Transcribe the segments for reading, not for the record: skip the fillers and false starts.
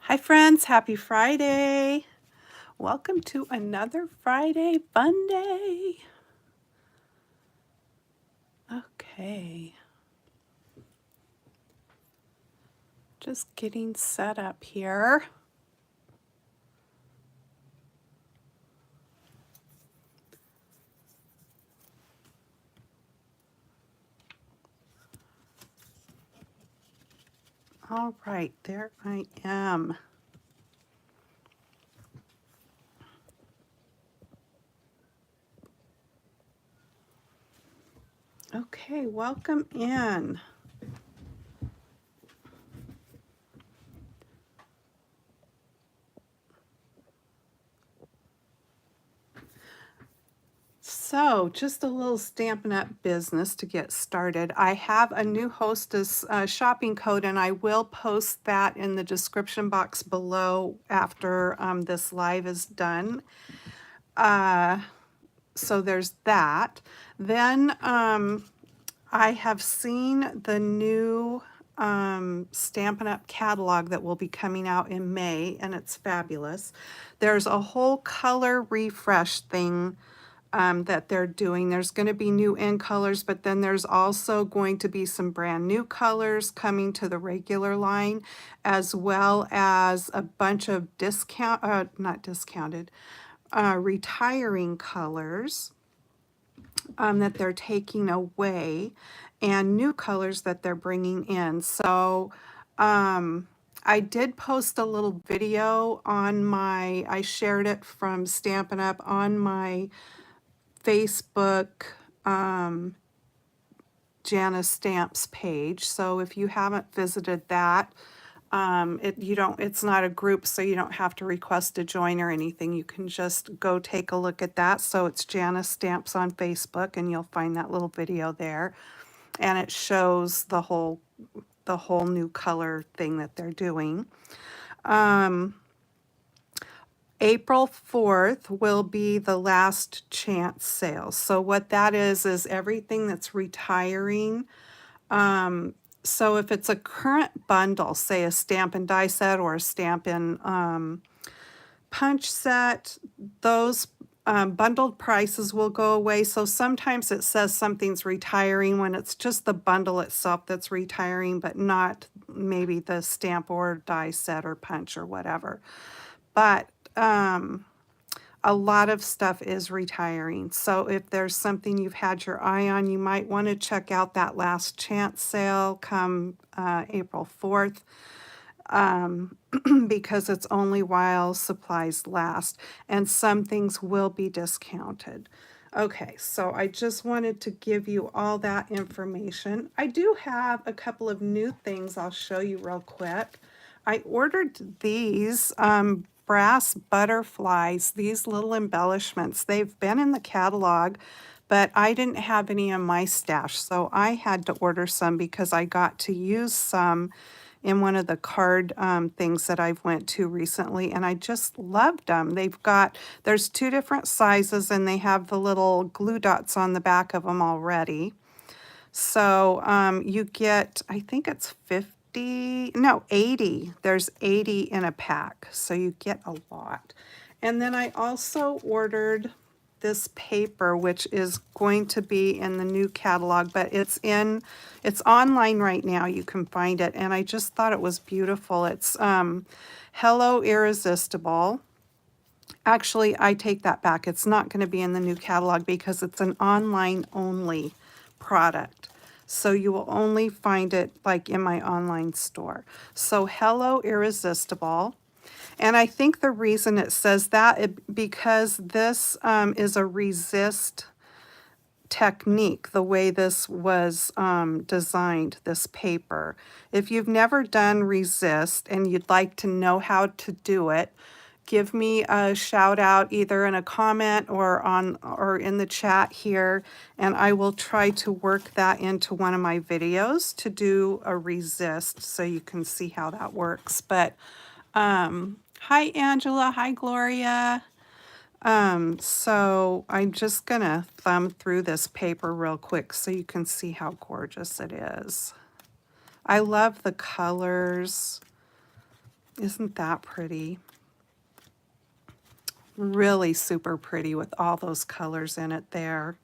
Hi friends, happy Friday. Welcome to another Friday Fun Day. Okay. Just getting set up here. All right, there I am. Okay, welcome in. So, just a little Stampin' Up! Business to get started. I have a new hostess shopping code, and I will post that in the description box below after this live is done. So there's that. Then I have seen the new Stampin' Up! Catalog that will be coming out in May, and it's fabulous. There's a whole color refresh thing that they're doing. There's going to be new in colors, but then there's also going to be some brand new colors coming to the regular line, as well as a bunch of retiring colors that they're taking away, and new colors that they're bringing in. So I did post a little video on I shared it from Stampin' Up! On my Facebook Janice Stamps page. So if you haven't visited that, it's not a group, so you don't have to request to join or anything. You can just go take a look at that. So it's Janice Stamps on Facebook, and you'll find that little video there, and it shows the whole new color thing that they're doing. April 4th will be the last chance sale. So what that is everything that's retiring. So if it's a current bundle, say a Stampin' Die set or a Stampin' Punch set, those bundled prices will go away. So sometimes it says something's retiring when it's just the bundle itself that's retiring, but not maybe the stamp or die set or punch or whatever. But a lot of stuff is retiring. So if there's something you've had your eye on, you might want to check out that last chance sale come April 4th. Because it's only while supplies last, and some things will be discounted. Okay, so I just wanted to give you all that information. I do have a couple of new things I'll show you real quick. I ordered these brass butterflies, these little embellishments. They've been in the catalog, but I didn't have any in my stash, so I had to order some because I got to use some in one of the card things that I've went to recently, and I just loved them. There's two different sizes, and they have the little glue dots on the back of them already. So you get, I think it's 80. There's 80 in a pack, so you get a lot. And then I also ordered this paper, which is going to be in the new catalog, but it's online right now. You can find it, and I just thought it was beautiful. It's Hello Irresistible. Actually, I take that back. It's not going to be in the new catalog because it's an online only product. So you will only find it like in my online store. So Hello Irresistible. And I think the reason it says that because this is a resist technique, the way this was designed, this paper. If you've never done resist and you'd like to know how to do it, give me a shout out either in a comment or in the chat here, and I will try to work that into one of my videos to do a resist so you can see how that works. But hi Angela, hi Gloria. So I'm just gonna thumb through this paper real quick so you can see how gorgeous it is. I love the colors. Isn't that pretty? Really super pretty with all those colors in it there.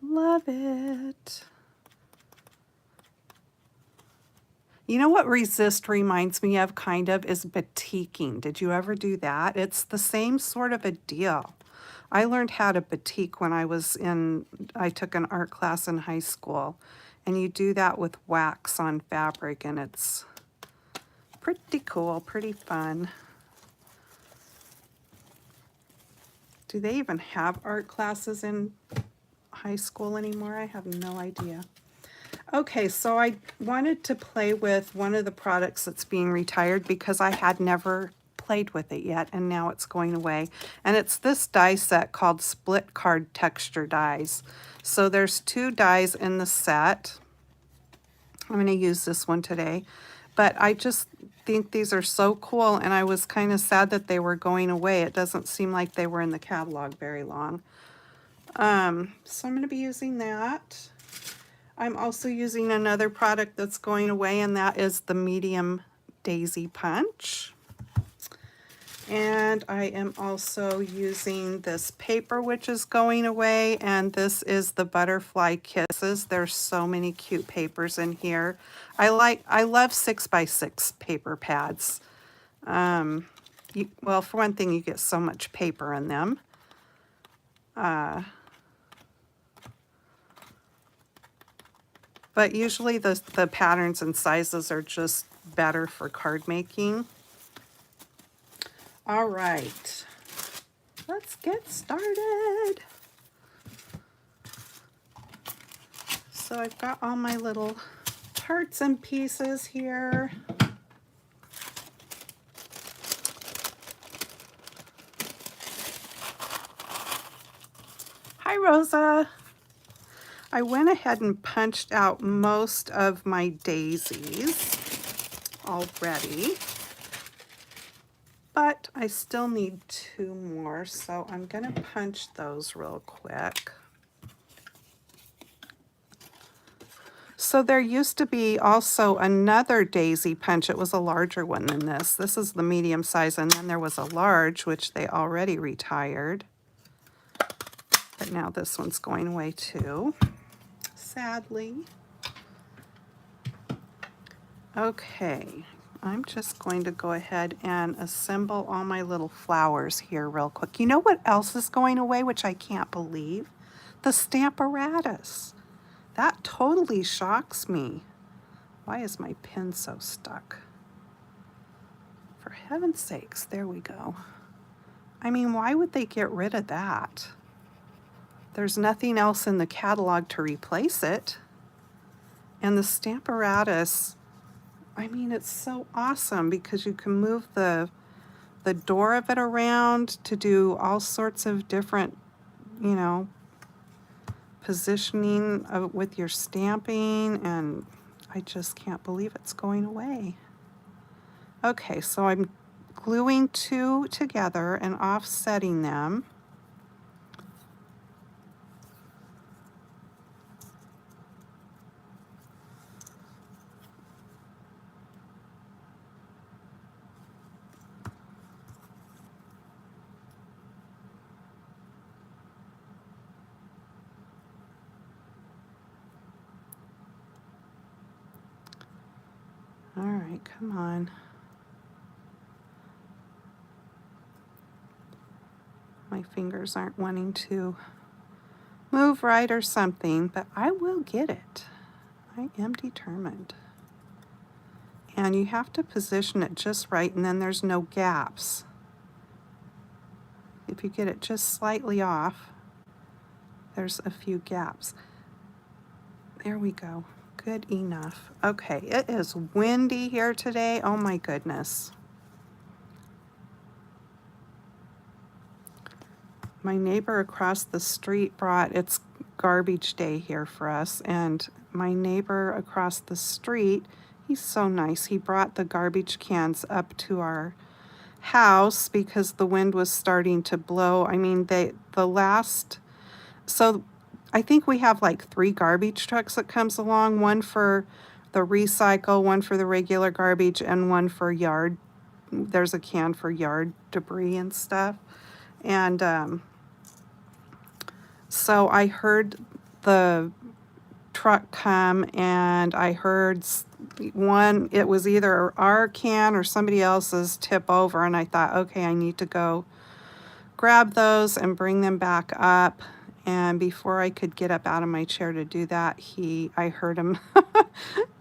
Love it. You know what Resist reminds me of, kind of, is batiking. Did you ever do that? It's the same sort of a deal. I learned how to batik when I took an art class in high school. And you do that with wax on fabric, and it's pretty cool, pretty fun. Do they even have art classes in high school anymore? I have no idea. Okay, so I wanted to play with one of the products that's being retired because I had never played with it yet, and now it's going away. And it's this die set called Split Card Texture Dies. So there's 2 dies in the set. I'm going to use this one today, but I just think these are so cool, and I was kind of sad that they were going away. It doesn't seem like they were in the catalog very long. So I'm going to be using that. I'm also using another product that's going away, and that is the medium daisy punch. And I am also using this paper, which is going away, and this is the Butterfly Kisses. There's so many cute papers in here. I love 6x6 paper pads. Well, for one thing, you get so much paper in them. But usually the patterns and sizes are just better for card making. All right, let's get started. So I've got all my little parts and pieces here. Hi, Rosa. I went ahead and punched out most of my daisies already, but I still need 2 more, so I'm going to punch those real quick. So there used to be also another daisy punch. It was a larger one than this. This is the medium size, and then there was a large, which they already retired. But now this one's going away too, sadly. Okay, I'm just going to go ahead and assemble all my little flowers here real quick. You know what else is going away, which I can't believe? The Stamparatus. That totally shocks me. Why is my pen so stuck? For heaven's sakes, there we go. I mean, why would they get rid of that? There's nothing else in the catalog to replace it. And the Stamparatus, I mean, it's so awesome because you can move the door of it around to do all sorts of different, you know, positioning with your stamping, and I just can't believe it's going away. Okay, so I'm gluing 2 together and offsetting them. All right, come on. My fingers aren't wanting to move right or something, but I will get it. I am determined. And you have to position it just right, and then there's no gaps. If you get it just slightly off, there's a few gaps. There we go. Good enough. Okay, it is windy here today. Oh my goodness. My neighbor across the street it's garbage day here for us, and my neighbor across the street, he's so nice. He brought the garbage cans up to our house because the wind was starting to blow. I mean, so I think we have like 3 garbage trucks that comes along, one for the recycle, one for the regular garbage, and one for yard. There's a can for yard debris and stuff. And so I heard the truck come, and I heard one, it was either our can or somebody else's tip over, and I thought, okay, I need to go grab those and bring them back up. And before I could get up out of my chair to do that, I heard him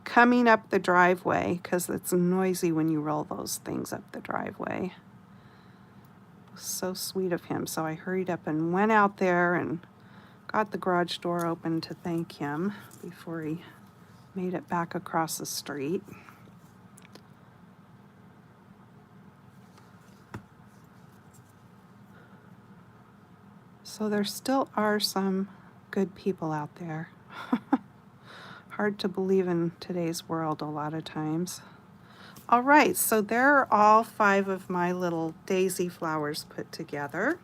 coming up the driveway, because it's noisy when you roll those things up the driveway. So sweet of him. So I hurried up and went out there and got the garage door open to thank him before he made it back across the street. So there still are some good people out there. Hard to believe in today's world a lot of times. All right, so there are all 5 of my little daisy flowers put together.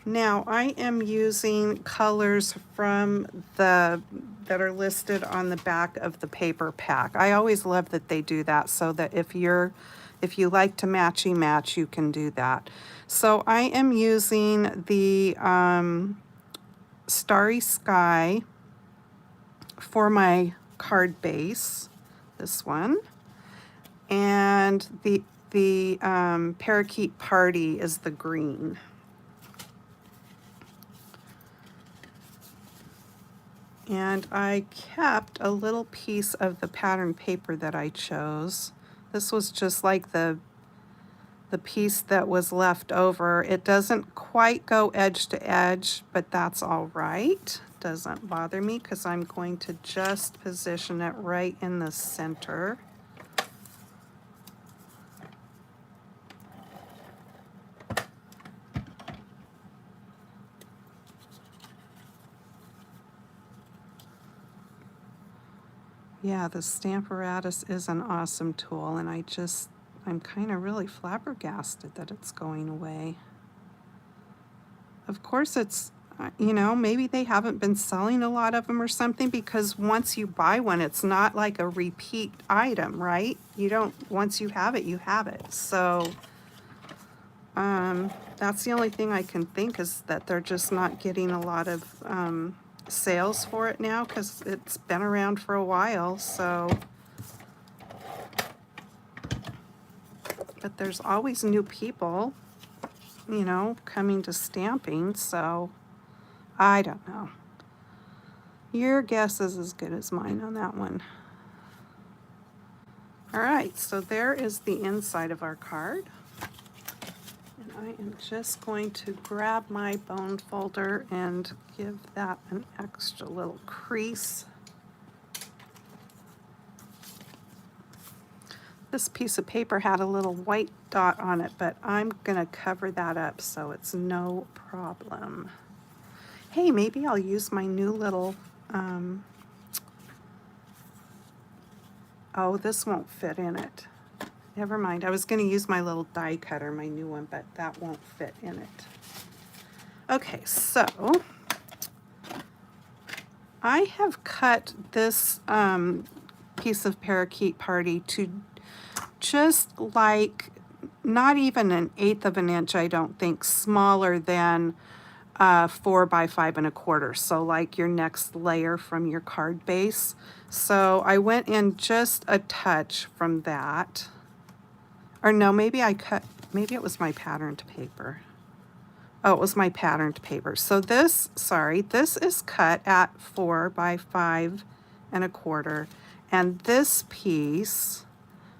Now I am using colors from that are listed on the back of the paper pack. I always love that they do that, so that if you like to matchy match, you can do that. So I am using the Starry Sky for my card base, this one, and the Parakeet Party is the green. And I kept a little piece of the pattern paper that I chose. This was just like the piece that was left over. It doesn't quite go edge to edge, but that's all right. Doesn't bother me, because I'm going to just position it right in the center. Yeah, the Stamparatus is an awesome tool, and I'm kind of really flabbergasted that it's going away. Of course, it's, maybe they haven't been selling a lot of them or something, because once you buy one, it's not like a repeat item, right? Once you have it, you have it. So that's the only thing I can think, is that they're just not getting a lot of sales for it now, because it's been around for a while. So, but there's always new people, coming to stamping, so I don't know. Your guess is as good as mine on that one. All right, so there is the inside of our card. And I am just going to grab my bone folder and give that an extra little crease. This piece of paper had a little white dot on it, but I'm gonna cover that up so it's no problem. Hey, maybe I'll use my new little, oh, this won't fit in it. Never mind, I was gonna use my little die cutter, my new one, but that won't fit in it. Okay, so I have cut this piece of Parakeet Party to just like, not even 1/8 of an inch, I don't think, smaller than 4 by 5 1/4. So like your next layer from your card base. So I went in just a touch from that. Or no, maybe it was my patterned paper. Oh, it was my patterned paper. So this is cut at 4 by 5 1/4. And this piece,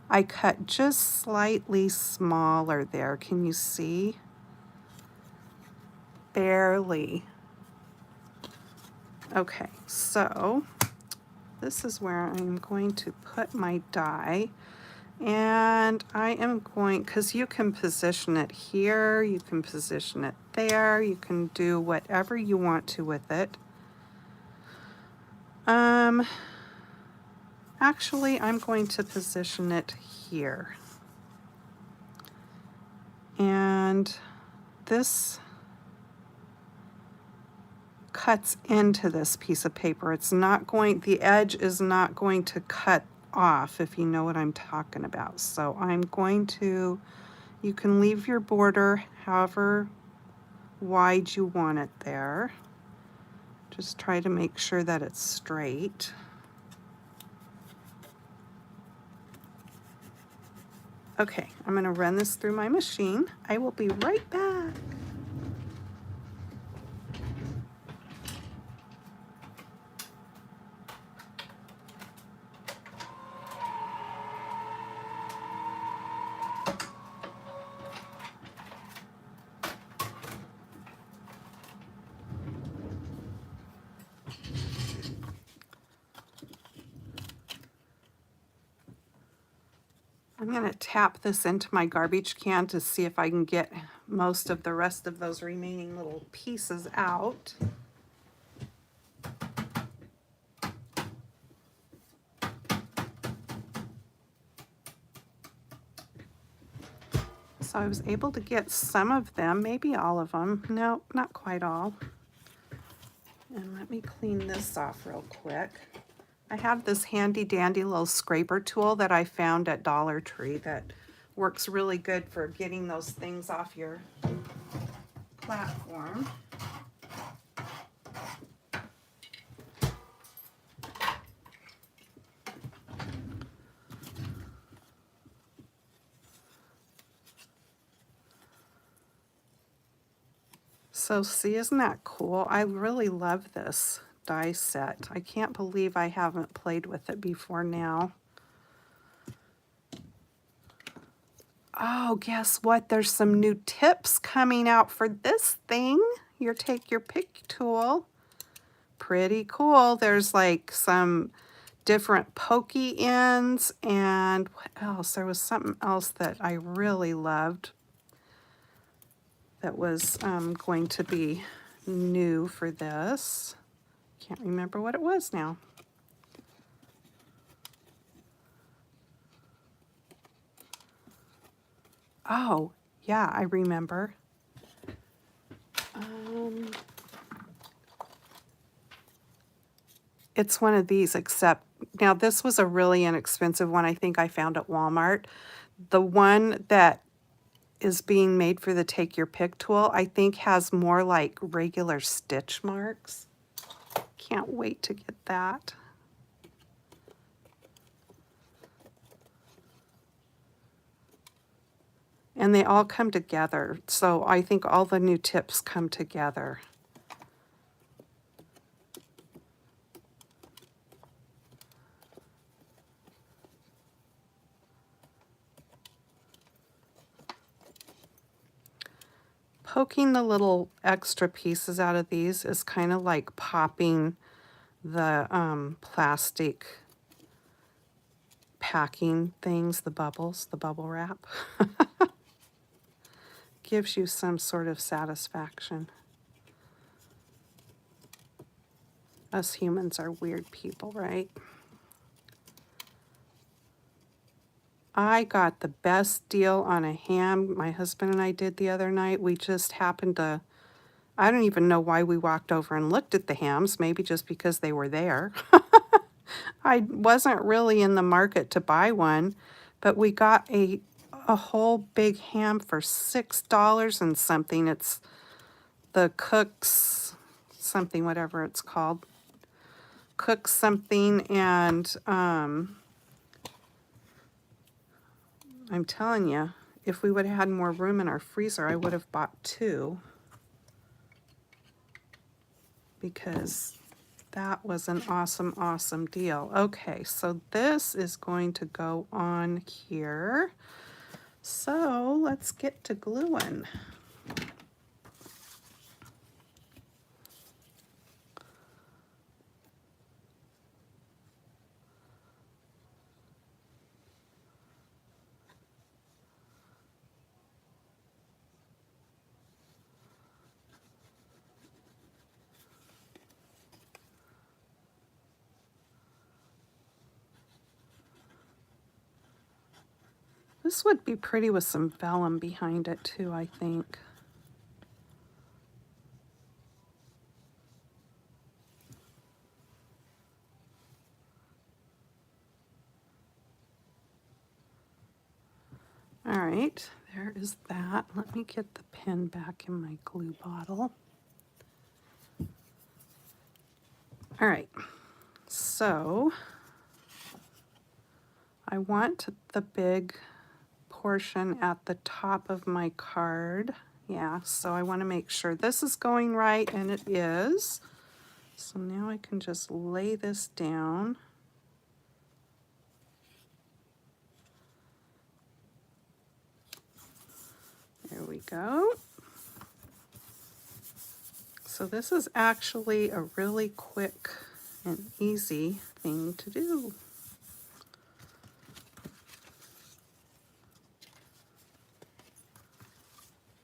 I cut just slightly smaller there. Can you see? Barely. Okay, so this is where I'm going to put my die. And I am going, because you can position it here, you can position it there, you can do whatever you want to with it. Actually, I'm going to position it here. And this cuts into this piece of paper. It's not going, the edge is not going to cut off, if you know what I'm talking about. So I'm going to, you can leave your border however wide you want it there. Just try to make sure that it's straight. Okay, I'm going to run this through my machine. I will be right back. I'm going to tap this into my garbage can to see if I can get most of the rest of those remaining little pieces out. So I was able to get some of them, maybe all of them. No, not quite all. And let me clean this off real quick. I have this handy dandy little scraper tool that I found at Dollar Tree that works really good for getting those things off your platform. So see, isn't that cool? I really love this die set. I can't believe I haven't played with it before now. Oh, guess what? There's some new tips coming out for this thing. Your Take Your Pick tool. Pretty cool. There's like some different pokey ends, and what else? There was something else that I really loved that was going to be new for this. Can't remember what it was now. Oh, yeah, I remember. It's one of these, except now this was a really inexpensive one I think I found at Walmart. The one that is being made for the Take Your Pick tool, I think has more like regular stitch marks. Can't wait to get that. And they all come together. So I think all the new tips come together. Poking the little extra pieces out of these is kind of like popping the plastic packing things, the bubbles, the bubble wrap. Gives you some sort of satisfaction. Us humans are weird people, right? I got the best deal on a ham my husband and I did the other night. We just happened to, I don't even know why we walked over and looked at the hams, maybe just because they were there. I wasn't really in the market to buy one, but we got a whole big ham for $6 and something. It's the Cook's something, whatever it's called. Cook's something, and I'm telling you, if we would have had more room in our freezer, I would have bought two, because that was an awesome, awesome deal. Okay, so this is going to go on here. So let's get to gluing. This would be pretty with some vellum behind it too, I think. All right, there is that. Let me get the pen back in my glue bottle. All right, so I want the big portion at the top of my card. Yeah, so I want to make sure this is going right, and it is. So now I can just lay this down. There we go. So this is actually a really quick and easy thing to do.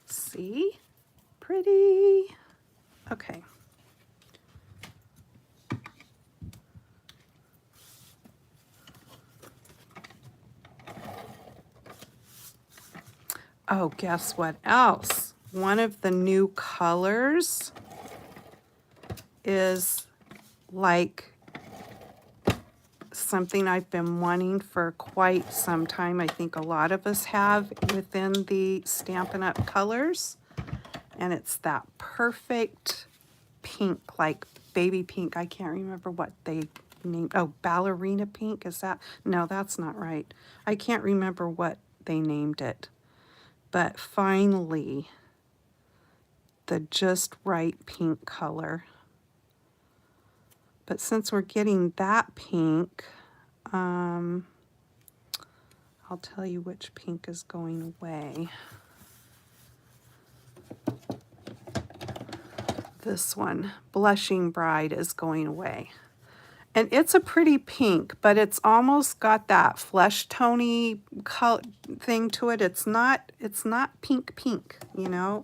See? Pretty. Okay. Oh, guess what else? One of the new colors is like something I've been wanting for quite some time. I think a lot of us have within the Stampin' Up! Colors. And it's that perfect pink, like baby pink. I can't remember what they named. Oh, ballerina pink, is that? No, that's not right. I can't remember what they named it. But finally, the just right pink color. But since we're getting that pink, I'll tell you which pink is going away. This one, Blushing Bride, is going away. And it's a pretty pink, but it's almost got that flesh tony thing to it. It's not pink, you know.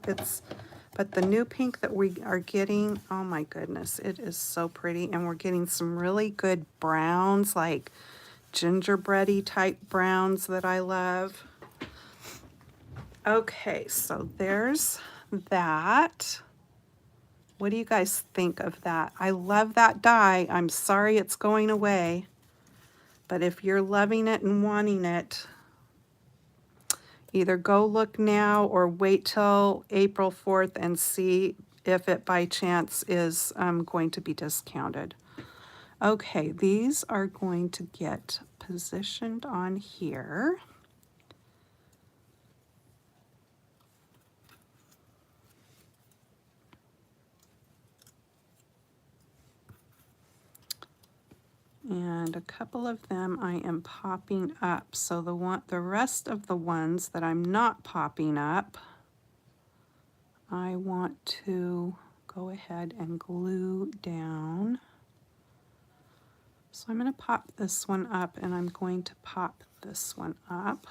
But the new pink that we are getting, oh my goodness, it is so pretty. And we're getting some really good browns, like gingerbready type browns that I love. Okay, so there's that. What do you guys think of that? I love that die. I'm sorry it's going away. But if you're loving it and wanting it, either go look now or wait till April 4th and see if it by chance is going to be discounted. Okay, these are going to get positioned on here. And a couple of them I am popping up. So the rest of the ones that I'm not popping up, I want to go ahead and glue down. So I'm going to pop this one up, and I'm going to pop this one up.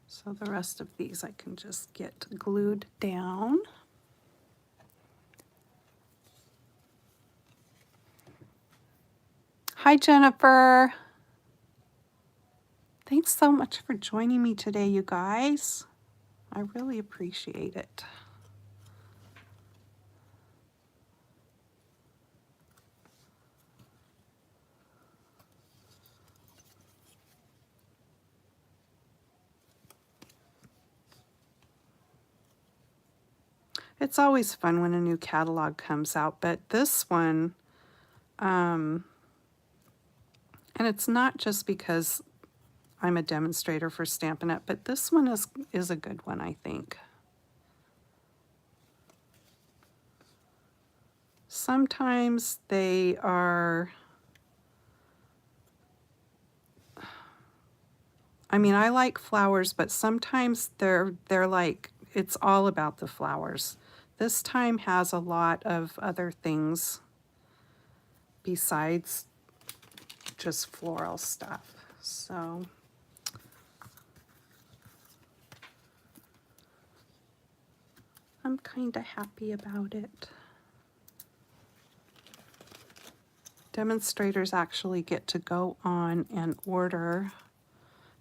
So the rest of these I can just get glued down. Hi, Jennifer. Thanks so much for joining me today, you guys. I really appreciate it. It's always fun when a new catalog comes out, but this one, and it's not just because I'm a demonstrator for Stampin' Up!, but this one is a good one, I think. Sometimes they are, I mean, I like flowers, but sometimes they're like, it's all about the flowers. This time has a lot of other things besides just floral stuff. So I'm kind of happy about it. Demonstrators actually get to go on and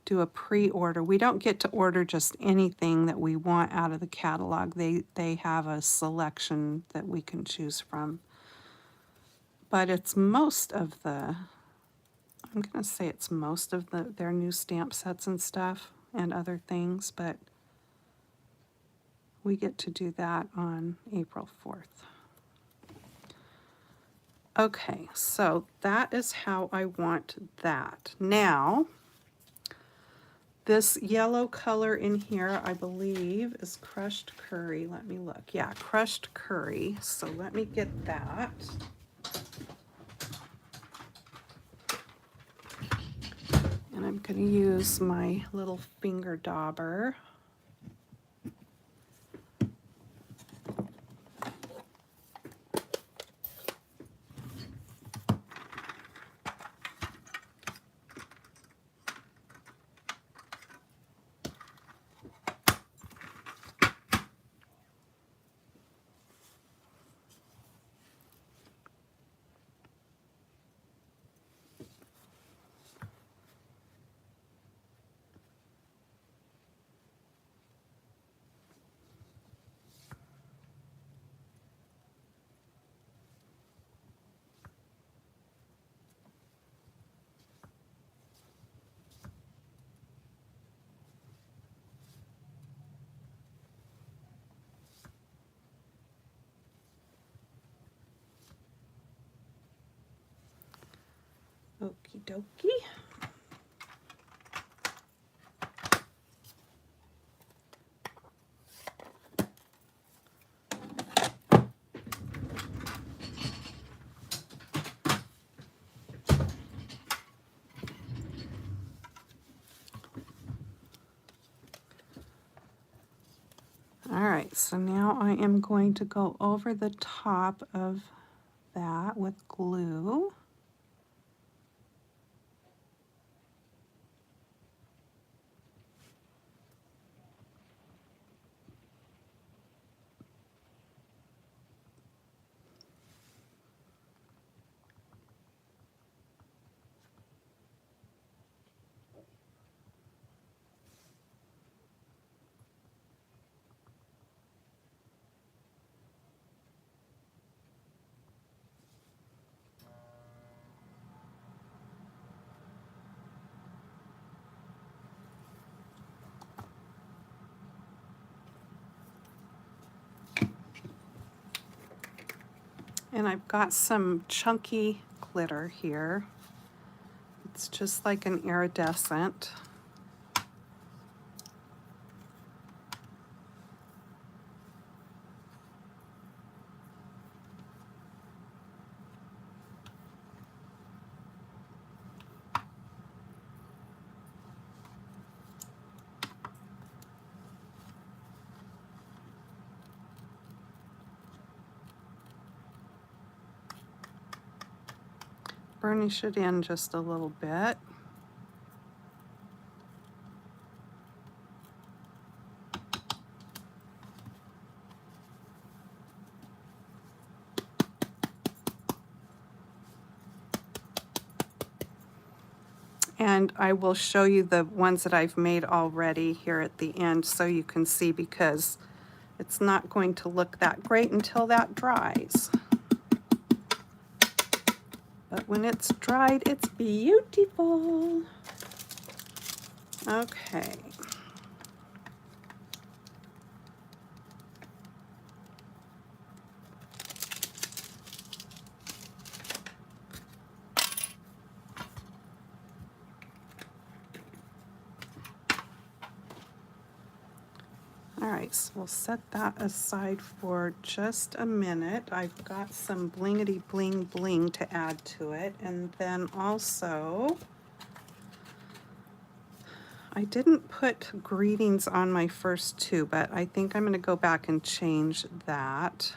do a pre-order. We don't get to order just anything that we want out of the catalog. They have a selection that we can choose from. But it's most of the, I'm going to say it's most of their new stamp sets and stuff and other things, but we get to do that on April 4th. Okay, so that is how I want that. Now, this yellow color in here, I believe, is crushed curry. Let me look. Yeah, crushed curry. So let me get that. And I'm going to use my little finger dauber. Okie dokie. All right, so now I am going to go over the top of that with glue. And I've got some chunky glitter here. It's just like an iridescent. Burnish it in just a little bit. And I will show you the ones that I've made already here at the end so you can see, because it's not going to look that great until that dries. But when it's dried, it's beautiful. Okay. All right, so we'll set that aside for just a minute. I've got some blingity bling bling to add to it. And then also, I didn't put greetings on my first two, but I think I'm going to go back and change that.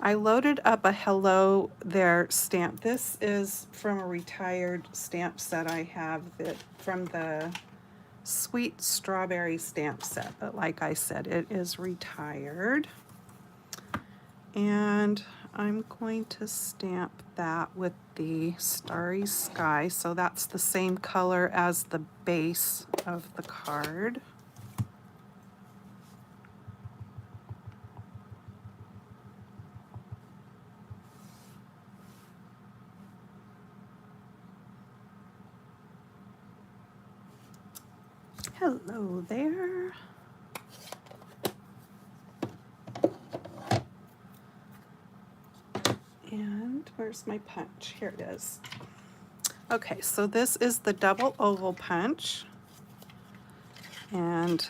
I loaded up a Hello There stamp. This is from a retired stamp set I have from the Sweet Strawberry stamp set, but like I said, it is retired. And I'm going to stamp that with the Starry Sky, so that's the same color as the base of the card. Hello there. And where's my punch? Here it is. Okay, so this is the double oval punch. And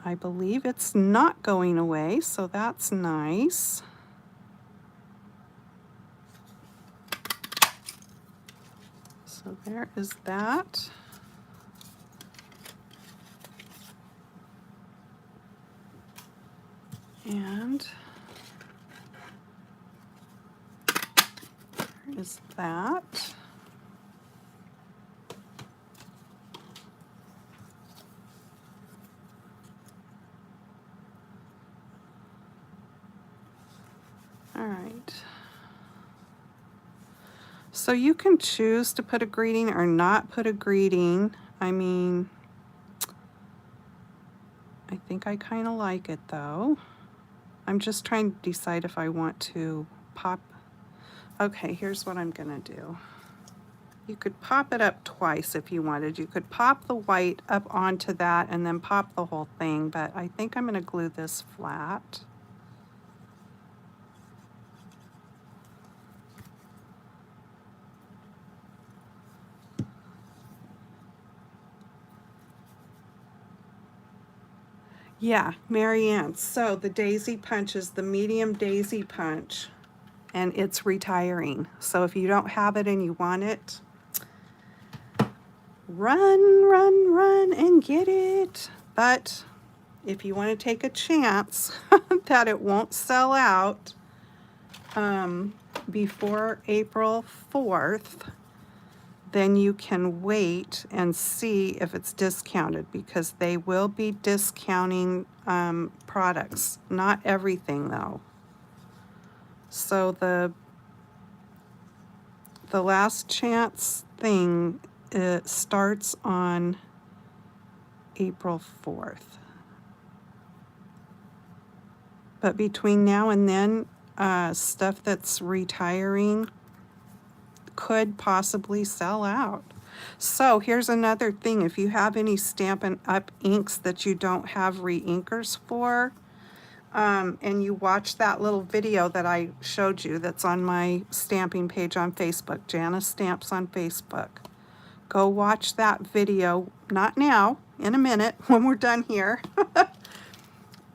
I believe it's not going away, so that's nice. So there is that. And there is that. All right. So you can choose to put a greeting or not put a greeting. I mean, I think I kind of like it though. I'm just trying to decide if I want to pop. Okay, here's what I'm gonna do. You could pop it up twice if you wanted. You could pop the white up onto that and then pop the whole thing, but I think I'm gonna glue this flat. Yeah, Marianne. So the daisy punch is the medium daisy punch, and it's retiring. So if you don't have it and you want it, run, run, run and get it. But if you want to take a chance that it won't sell out before April 4th, then you can wait and see if it's discounted, because they will be discounting products. Not everything though. So the last chance thing, it starts on April 4th. But between now and then, stuff that's retiring could possibly sell out. So here's another thing. If you have any Stampin' Up! Inks that you don't have re-inkers for, and you watch that little video that I showed you that's on my stamping page on Facebook, Janice Stamps on Facebook, go watch that video, not now, in a minute when we're done here.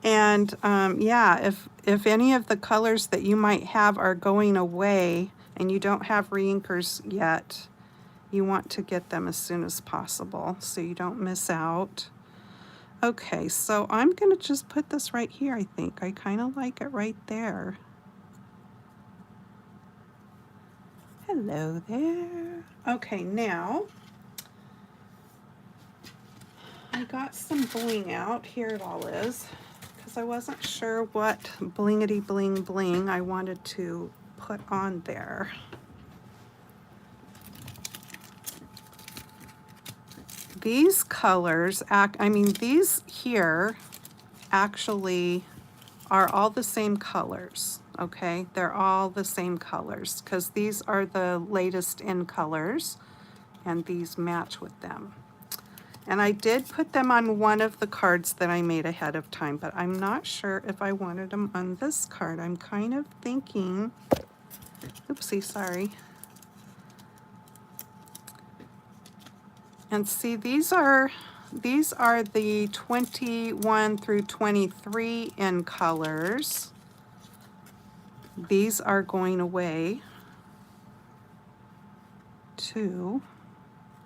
And yeah, if any of the colors that you might have are going away and you don't have re-inkers yet, you want to get them as soon as possible so you don't miss out. Okay, so I'm going to just put this right here, I think. I kind of like it right there. Hello there. Okay, now I got some bling out. Here it all is, because I wasn't sure what blingety bling bling I wanted to put on there. These colors, these here actually are all the same colors, okay? They're all the same colors, because these are the latest in colors, and these match with them. And I did put them on one of the cards that I made ahead of time, but I'm not sure if I wanted them on this card. I'm kind of thinking, oopsie, sorry. And see, these are the 21 through 23 in colors. These are going away too.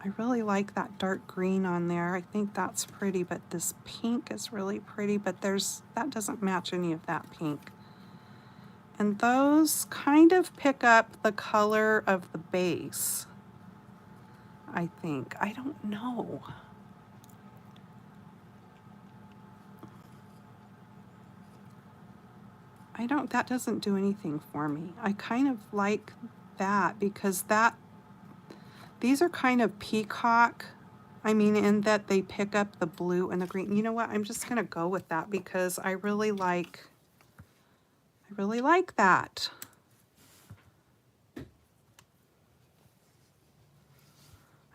I really like that dark green on there. I think that's pretty, but this pink is really pretty, but that doesn't match any of that pink. And those kind of pick up the color of the base, I think. I don't know. That doesn't do anything for me. I kind of like that, because these are kind of peacock. I mean, in that they pick up the blue and the green. You know what? I'm just gonna go with that, because I really like that.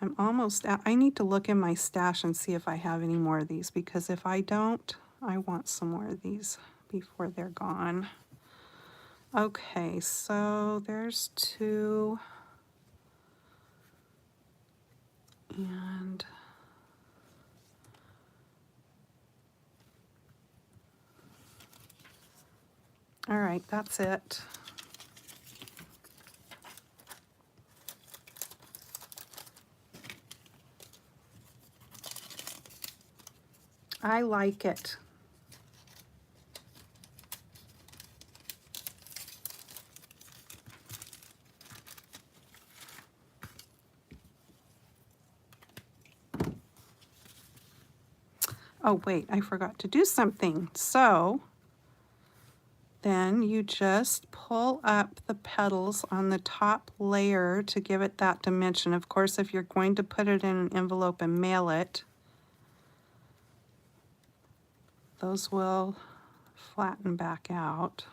I'm almost out. I need to look in my stash and see if I have any more of these, because if I don't, I want some more of these before they're gone. Okay, so there's 2. And all right, that's it. I like it. Oh wait, I forgot to do something. So then you just pull up the petals on the top layer to give it that dimension. Of course, if you're going to put it in an envelope and mail it, those will flatten back out.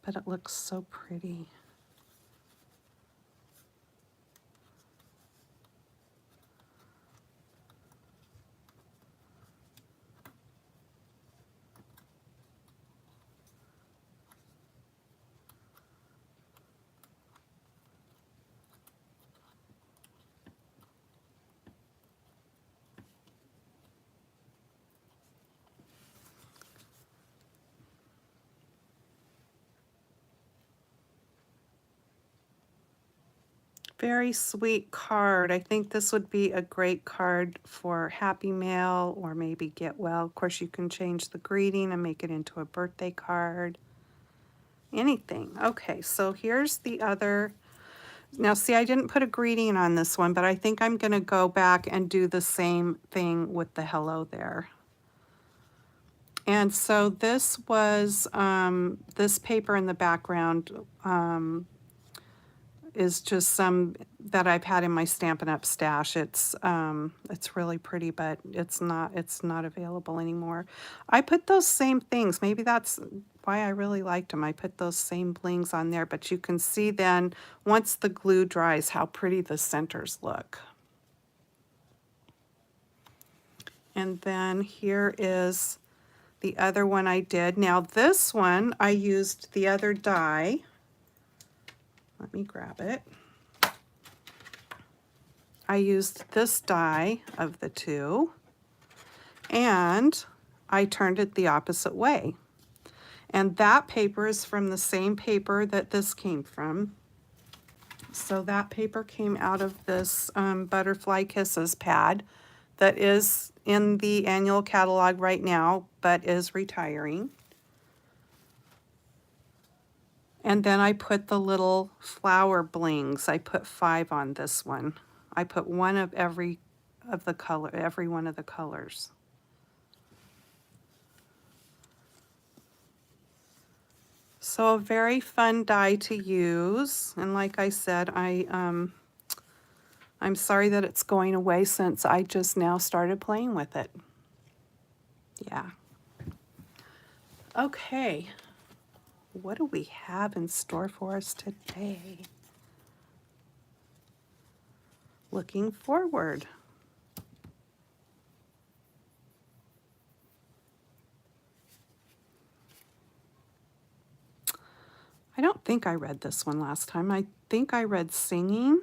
But it looks so pretty. Very sweet card. I think this would be a great card for Happy Mail or maybe Get Well. Of course, you can change the greeting and make it into a birthday card. Anything. Okay, so here's the other. Now, see, I didn't put a greeting on this one, but I think I'm going to go back and do the same thing with the hello there. And so this was, this paper in the background is just some that I've had in my Stampin' Up! Stash. It's really pretty, but it's not available anymore. I put those same things. Maybe that's why I really liked them. I put those same blings on there, but you can see then once the glue dries how pretty the centers look. And then here is the other one I did. Now this one I used the other die. Let me grab it. I used this die of the two, and I turned it the opposite way. And that paper is from the same paper that this came from. So that paper came out of this Butterfly Kisses pad that is in the annual catalog right now, but is retiring. And then I put the little flower blings. I put 5 on this one. I put one of every one of the colors. So a very fun die to use. And like I said, I'm sorry that it's going away since I just now started playing with it. Yeah. Okay. What do we have in store for us today? Looking forward. I don't think I read this one last time. I think I read Singing.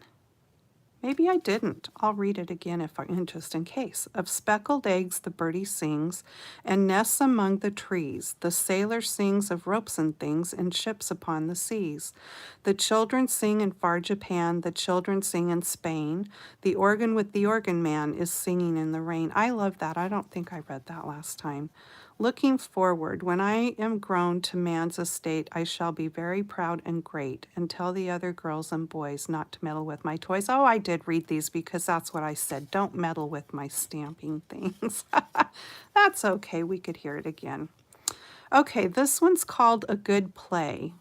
Maybe I didn't. I'll read it again just in case. Of speckled eggs the birdie sings, and nests among the trees. The sailor sings of ropes and things, and ships upon the seas. The children sing in far Japan, the children sing in Spain. The organ with the organ man is singing in the rain. I love that. I don't think I read that last time. Looking forward, when I am grown to man's estate, I shall be very proud and great, and tell the other girls and boys not to meddle with my toys. Oh, I did read these because that's what I said. Don't meddle with my stamping things. That's okay. We could hear it again. Okay, this one's called A Good Play.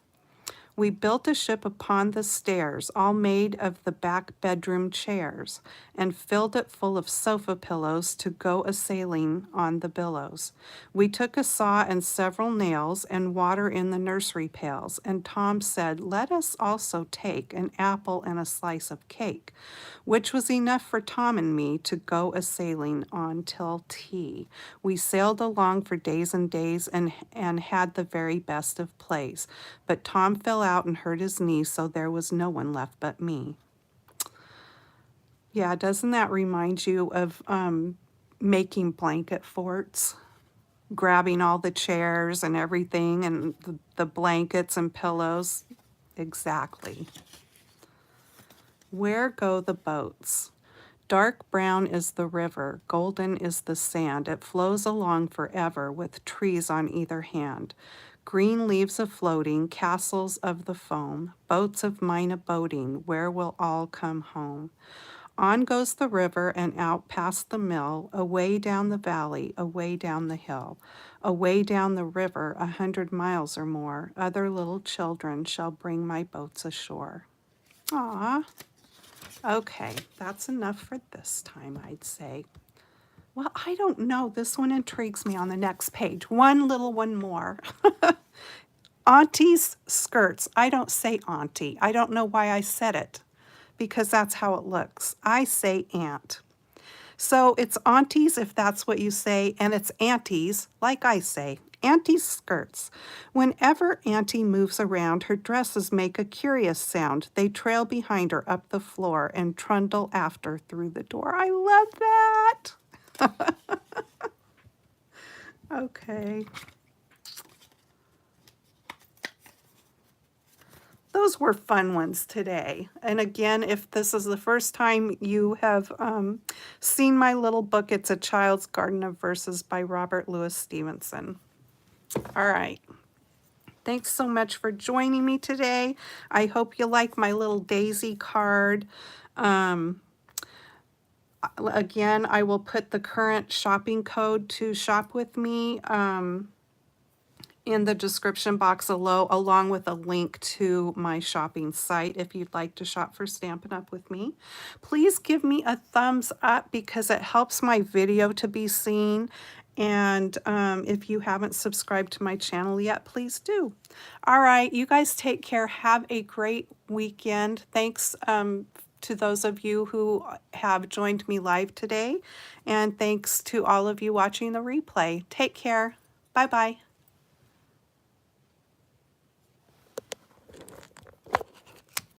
We built a ship upon the stairs, all made of the back bedroom chairs, and filled it full of sofa pillows to go a-sailing on the billows. We took a saw and several nails, and water in the nursery pails, and Tom said, "Let us also take an apple and a slice of cake," which was enough for Tom and me to go a-sailing on till tea. We sailed along for days and days, and had the very best of plays. But Tom fell out and hurt his knee, so there was no one left but me. Yeah, doesn't that remind you of making blanket forts? Grabbing all the chairs and everything and the blankets and pillows? Exactly. Where go the boats? Dark brown is the river, golden is the sand. It flows along forever with trees on either hand. Green leaves a-floating, castles of the foam, boats of mine a-boating, where will all come home? On goes the river and out past the mill, away down the valley, away down the hill. Away down the river 100 miles or more, other little children shall bring my boats ashore. Aw. Okay, that's enough for this time, I'd say. Well, I don't know. This one intrigues me on the next page. One little one more. Auntie's skirts. I don't say auntie. I don't know why I said it, because that's how it looks. I say aunt. So it's aunties if that's what you say, and it's aunties like I say. Auntie's skirts. Whenever Auntie moves around, her dresses make a curious sound. They trail behind her up the floor and trundle after through the door. I love that. Okay. Those were fun ones today. And again, if this is the first time you have seen my little book, it's A Child's Garden of Verses by Robert Louis Stevenson. All right. Thanks so much for joining me today. I hope you like my little daisy card. Again, I will put the current shopping code to shop with me in the description box below, along with a link to my shopping site if you'd like to shop for Stampin' Up! With me. Please give me a thumbs up because it helps my video to be seen. And if you haven't subscribed to my channel yet, please do. All right, you guys take care. Have a great weekend. Thanks to those of you who have joined me live today. And thanks to all of you watching the replay. Take care. Bye-bye.